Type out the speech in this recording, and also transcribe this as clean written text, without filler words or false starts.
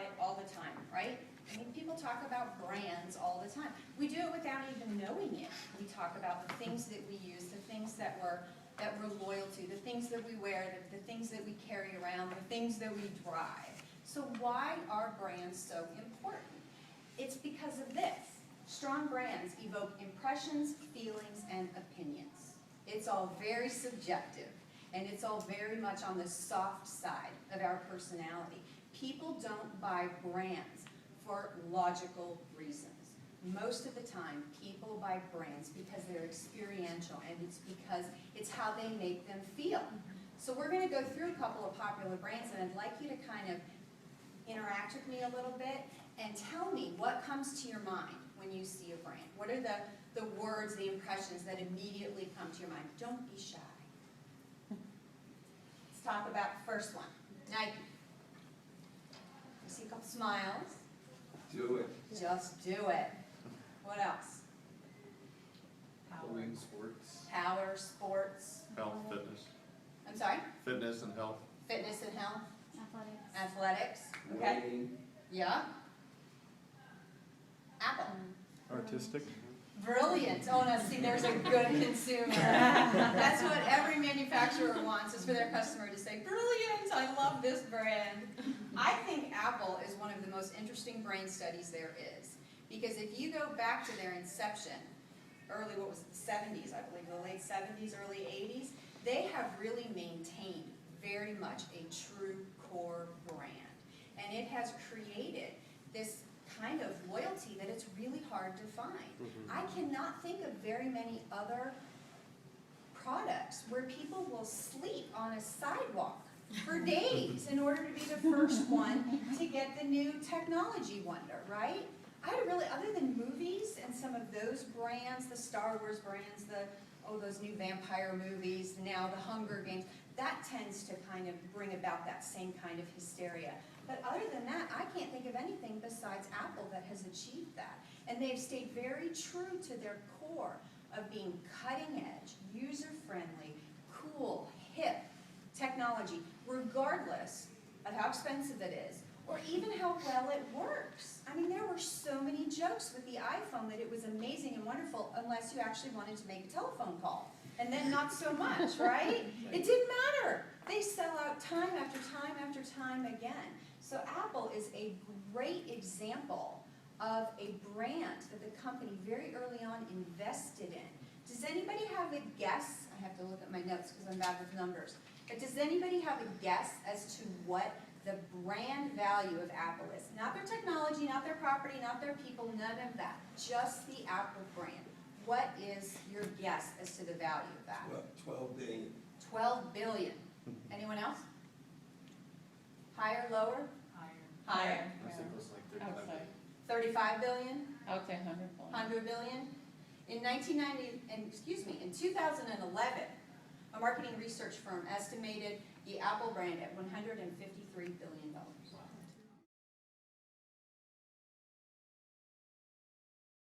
it all the time, right? I mean, people talk about brands all the time. We do it without even knowing it. We talk about the things that we use, the things that we're loyal to, the things that we wear, the things that we carry around, the things that we drive. So why are brands so important? It's because of this. Strong brands evoke impressions, feelings, and opinions. It's all very subjective, and it's all very much on the soft side of our personality. People don't buy brands for logical reasons. Most of the time, people buy brands because they're experiential, and it's because it's how they make them feel. So we're going to go through a couple of popular brands, and I'd like you to kind of interact with me a little bit and tell me what comes to your mind when you see a brand. What are the words, the impressions that immediately come to your mind? Don't be shy. Let's talk about the first one, Nike. You see a couple smiles. Do it. Just do it. What else? Playing sports. Power, sports. Health, fitness. I'm sorry? Fitness and health. Fitness and health. Athletics. Athletics. Okay. Writing. Yeah. Apple. Artistic. Brilliant. Oh, no, see, there's a good consumer. That's what every manufacturer wants, is for their customer to say, brilliant, I love this brand. I think Apple is one of the most interesting brain studies there is. Because if you go back to their inception, early, what was it, the 70s, I believe, the late 70s, early 80s, they have really maintained very much a true core brand. And it has created this kind of loyalty that it's really hard to find. I cannot think of very many other products where people will sleep on a sidewalk for days in order to be the first one to get the new technology wonder, right? Other than movies and some of those brands, the Star Wars brands, those new vampire movies, now the Hunger Games, that tends to kind of bring about that same kind of hysteria. But other than that, I can't think of anything besides Apple that has achieved that. And they've stayed very true to their core of being cutting edge, user-friendly, cool, hip technology, regardless of how expensive it is, or even how well it works. I mean, there were so many jokes with the iPhone that it was amazing and wonderful, unless you actually wanted to make a telephone call. And then not so much, right? It didn't matter. They sell out time after time after time again. So Apple is a great example of a brand that the company very early on invested in. Does anybody have a guess? I have to look at my notes because I'm bad with numbers. But does anybody have a guess as to what the brand value of Apple is? Not their technology, not their property, not their people, none of that. Just the Apple brand. What is your guess as to the value of that? 12 billion. 12 billion. Anyone else? Higher, lower? Higher. I think it was like 35. Outside. 35 billion? I would say 100 billion. 100 billion? In 2011, a marketing research firm estimated the Apple brand at $153 billion.